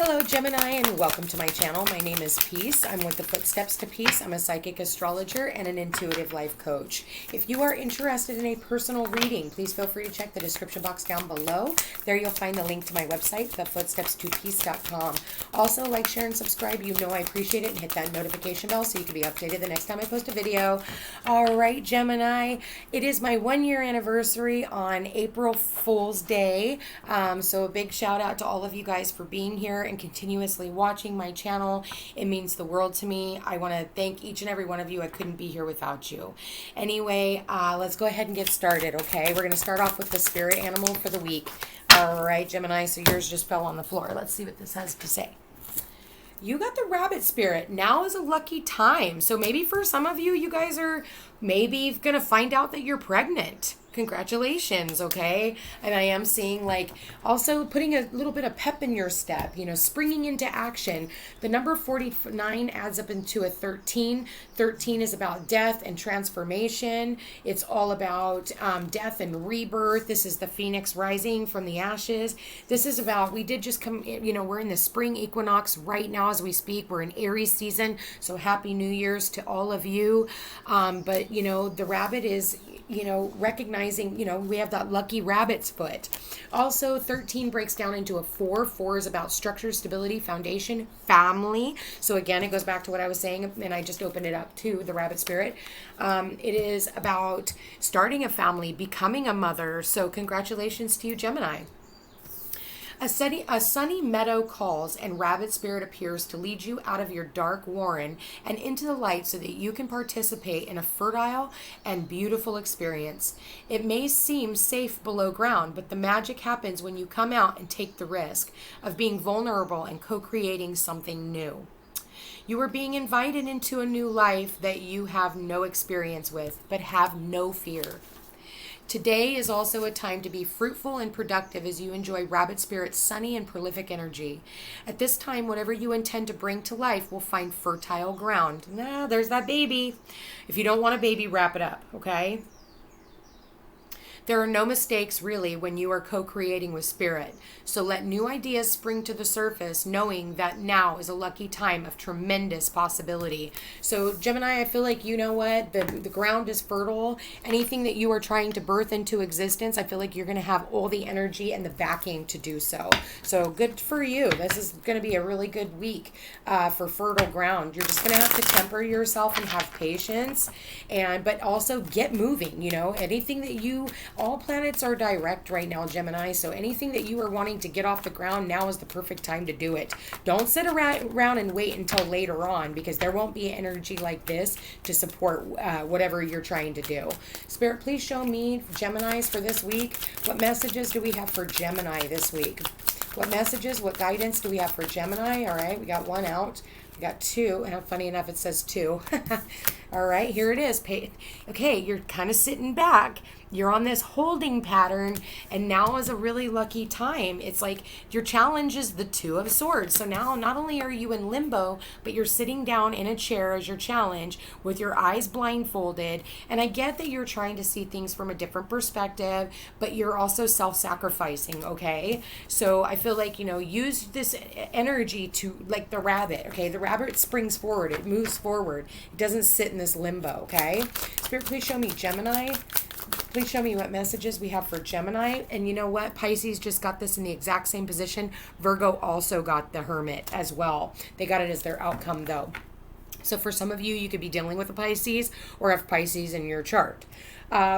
Hello Gemini and welcome to my channel. My name is Peace. I'm with the Footsteps to Peace. I'm a psychic astrologer and an intuitive life coach. If you are interested in a personal reading, please feel free to check the description box down below. There you'll find the link to my website, thefootstepstopeace.com. Also, like, share, and subscribe. You know I appreciate it, and hit that notification bell so you can be updated the next time I post a video. All right, Gemini, it is my 1-year anniversary on April Fool's Day. So a big shout out to all of you guys for being here and continuously watching my channel. It means the world to me. I want to thank each and every one of you. I couldn't be here without you. Anyway, let's go ahead and get started, okay? We're going to start off with the spirit animal for the week. All right, Gemini, so yours just fell on the floor. Let's see what this has to say. You got the rabbit spirit. Now is a lucky time. So maybe for some of you, you guys are maybe going to find out that you're pregnant. Congratulations, okay? And I am seeing, like, also putting a little bit of pep in your step, you know, springing into action. The number 49 adds up into a 13. 13 is about death and transformation. It's all about death and rebirth. This is the phoenix rising from the ashes. This is about, we did just come, you know, we're in the spring equinox right now as we speak. We're in Aries season, so happy New Year's to all of you. But, you know, the rabbit is, you know, recognizing, you know, we have that lucky rabbit's foot. Also, 13 breaks down into a 4. 4 is about structure, stability, foundation, family. So again, it goes back to what I was saying, and I just opened it up to the rabbit spirit. It is about starting a family, becoming a mother. So congratulations to you, Gemini. A sunny meadow calls, and rabbit spirit appears to lead you out of your dark warren and into the light so that you can participate in a fertile and beautiful experience. It may seem safe below ground, but the magic happens when you come out and take the risk of being vulnerable and co-creating something new. You are being invited into a new life that you have no experience with, but have no fear. Today is also a time to be fruitful and productive as you enjoy rabbit spirit's sunny and prolific energy. At this time, whatever you intend to bring to life will find fertile ground. Nah, there's that baby. If you don't want a baby, wrap it up, okay? There are no mistakes, really, when you are co-creating with spirit. So let new ideas spring to the surface, knowing that now is a lucky time of tremendous possibility. So, Gemini, I feel like, you know what? The ground is fertile. Anything that you are trying to birth into existence, I feel like you're going to have all the energy and the backing to do so. So, good for you. This is going to be a really good week for fertile ground. You're just going to have to temper yourself and have patience, but also get moving, you know? Anything that you... All planets are direct right now, Gemini, so anything that you are wanting to get off the ground, now is the perfect time to do it. Don't sit around and wait until later on, because there won't be energy like this to support whatever you're trying to do. Spirit, please show me, Geminis, for this week. What messages do we have for Gemini this week? What messages, what guidance do we have for Gemini? All right, we got one out. We got 2, and funny enough, it says 2. All right, here it is. Okay, you're kind of sitting back. You're on this holding pattern, and now is a really lucky time. It's like your challenge is the 2 of Swords. So now not only are you in limbo, but you're sitting down in a chair as your challenge with your eyes blindfolded. And I get that you're trying to see things from a different perspective, but you're also self-sacrificing, okay? So I feel like, you know, use this energy to, like the rabbit, okay? The rabbit springs forward. It moves forward. It doesn't sit in this limbo, okay? Spirit, please show me Gemini. Please show me what messages we have for Gemini. And you know what? Pisces just got this in the exact same position. Virgo also got the Hermit as well. They got it as their outcome, though. So for some of you, you could be dealing with a Pisces or have Pisces in your chart.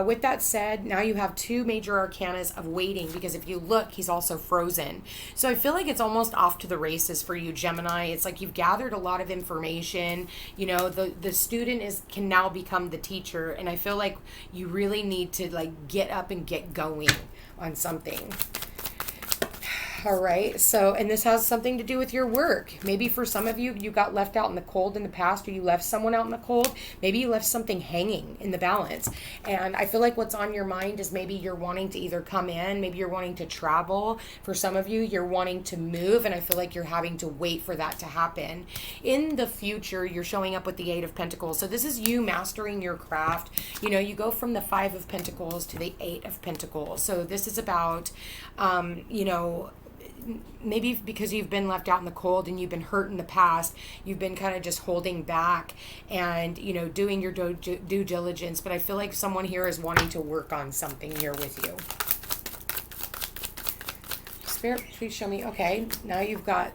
With that said, now you have 2 major arcanas of waiting, because if you look, he's also frozen. So I feel like it's almost off to the races for you, Gemini. It's like you've gathered a lot of information. You know, the student can now become the teacher, and I feel like you really need to, like, get up and get going on something. All right, so, and this has something to do with your work. Maybe for some of you, you got left out in the cold in the past, or you left someone out in the cold. Maybe you left something hanging in the balance. And I feel like what's on your mind is maybe you're wanting to either come in, maybe you're wanting to travel. For some of you, you're wanting to move, and I feel like you're having to wait for that to happen. In the future, you're showing up with the 8 of Pentacles. So this is you mastering your craft. You know, you go from the 5 of Pentacles to the 8 of Pentacles. So this is about, you know, maybe because you've been left out in the cold and you've been hurt in the past, you've been kind of just holding back and, doing your due diligence. But I feel like someone here is wanting to work on something here with you. Spirit, please show me. Okay, now you've got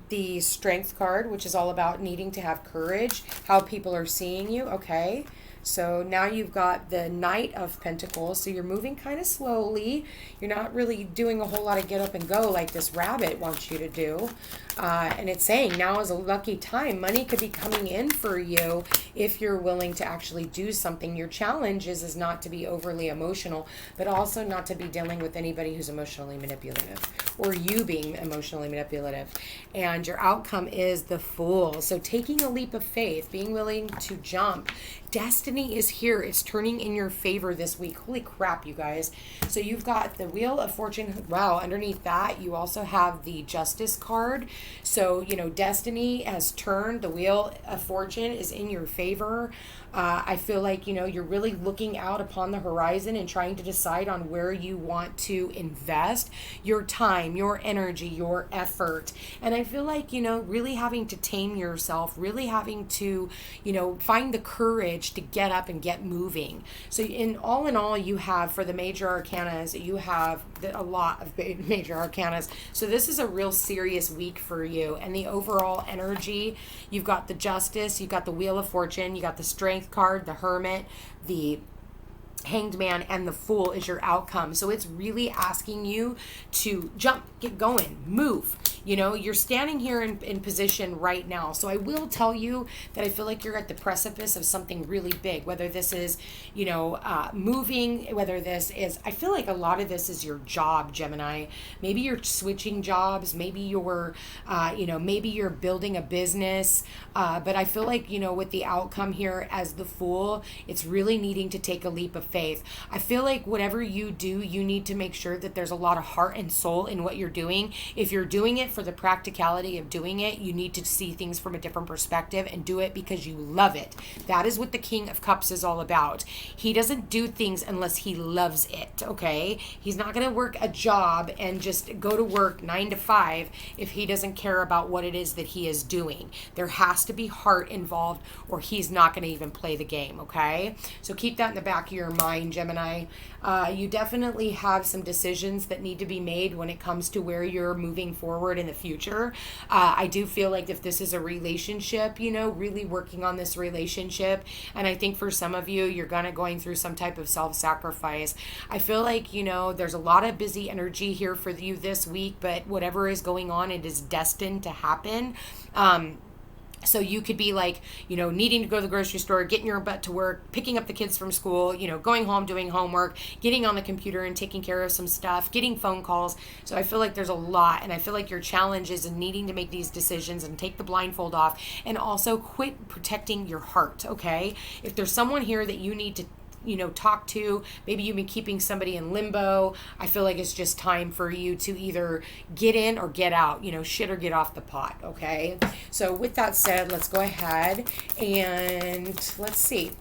the Strength card, which is all about needing to have courage, how people are seeing you. Okay, so now you've got the Knight of Pentacles. So you're moving kind of slowly. You're not really doing a whole lot of get up and go like this rabbit wants you to do. And it's saying now is a lucky time. Money could be coming in for you if you're willing to actually do something. Your challenge is not to be overly emotional, but also not to be dealing with anybody who's emotionally manipulative or you being emotionally manipulative. And your outcome is the Fool. So taking a leap of faith, being willing to jump. Destiny is here. It's turning in your favor this week. Holy crap, you guys. So you've got the Wheel of Fortune. Wow, underneath that, you also have the Justice card. So, destiny has turned. The Wheel of Fortune is in your favor. I feel like, you're really looking out upon the horizon and trying to decide on where you want to invest your time, your energy, your effort. And I feel like, really having to tame yourself, really having to, find the courage to get up and get moving. So in all, you have, for the major arcanas, you have a lot of major arcanas. So this is a real serious week for you. And the overall energy, you've got the Justice, you've got the Wheel of Fortune, you got the Strength card, the Hermit, the Hanged Man, and the Fool is your outcome. So it's really asking you to jump, get going, move. You're standing here in position right now. So I will tell you that I feel like you're at the precipice of something really big, whether this is, moving, whether this is, I feel like a lot of this is your job, Gemini. Maybe you're switching jobs. Maybe you're, maybe you're building a business. But I feel like, with the outcome here as the Fool, it's really needing to take a leap of faith. I feel like whatever you do, you need to make sure that there's a lot of heart and soul in what you're doing. If you're doing it for the practicality of doing it, you need to see things from a different perspective and do it because you love it. That is what the King of Cups is all about. He doesn't do things unless he loves it, okay? He's not going to work a job and just go to work 9 to 5 if he doesn't care about what it is that he is doing. There has to be heart involved or he's not going to even play the game, okay? So keep that in the back of your mind, Gemini. You definitely have some decisions that need to be made when it comes to where you're moving forward in the future. I do feel like if this is a relationship, really working on this relationship. And I think for some of you, you're going through some type of self-sacrifice. I feel like, there's a lot of busy energy here for you this week, but whatever is going on, it is destined to happen. So you could be like, needing to go to the grocery store, getting your butt to work, picking up the kids from school, going home, doing homework, getting on the computer and taking care of some stuff, getting phone calls. So I feel like there's a lot. And I feel like your challenge is in needing to make these decisions and take the blindfold off and also quit protecting your heart, okay? If there's someone here that you need to talk to, maybe you've been keeping somebody in limbo, I feel like it's just time for you to either get in or get out, shit or get off the pot, okay? So with that said, let's go ahead and let's see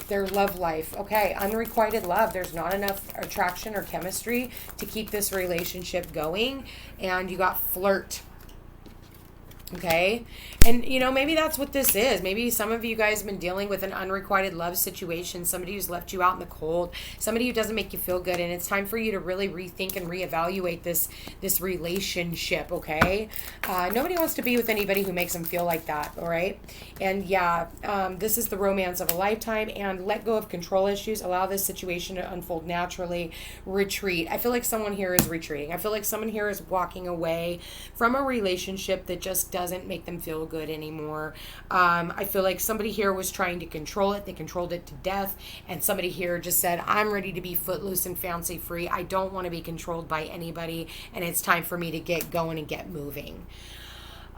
their love life. Okay, unrequited love. There's not enough attraction or chemistry to keep this relationship going. And you got flirt. Okay. And, maybe that's what this is. Maybe some of you guys have been dealing with an unrequited love situation, somebody who's left you out in the cold, somebody who doesn't make you feel good. And it's time for you to really rethink and reevaluate this relationship. Okay. Nobody wants to be with anybody who makes them feel like that. All right. And this is the romance of a lifetime, and let go of control issues. Allow this situation to unfold naturally. Retreat. I feel like someone here is retreating. I feel like someone here is walking away from a relationship that just doesn't make them feel good anymore. I feel like somebody here was trying to control it. They controlled it to death. And somebody here just said, I'm ready to be footloose and fancy free. I don't want to be controlled by anybody. And it's time for me to get going and get moving.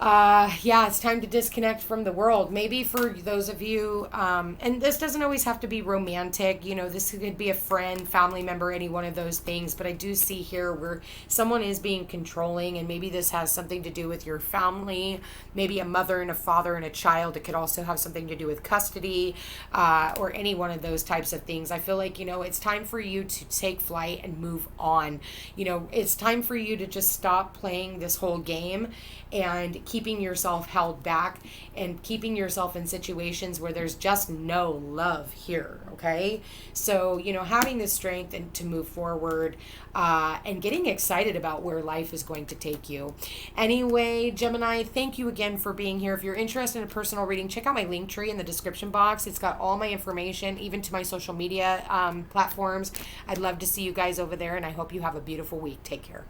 Yeah, it's time to disconnect from the world. Maybe for those of you, and this doesn't always have to be romantic, this could be a friend, family member, any one of those things. But I do see here where someone is being controlling, and maybe this has something to do with your family, maybe a mother and a father and a child. It could also have something to do with custody, or any one of those types of things. I feel like, it's time for you to take flight and move on. It's time for you to just stop playing this whole game and keeping yourself held back and keeping yourself in situations where there's just no love here. Okay. So, having the strength and to move forward, and getting excited about where life is going to take you. Anyway, Gemini, thank you again for being here. If you're interested in a personal reading, check out my link tree in the description box. It's got all my information, even to my social media platforms. I'd love to see you guys over there, and I hope you have a beautiful week. Take care.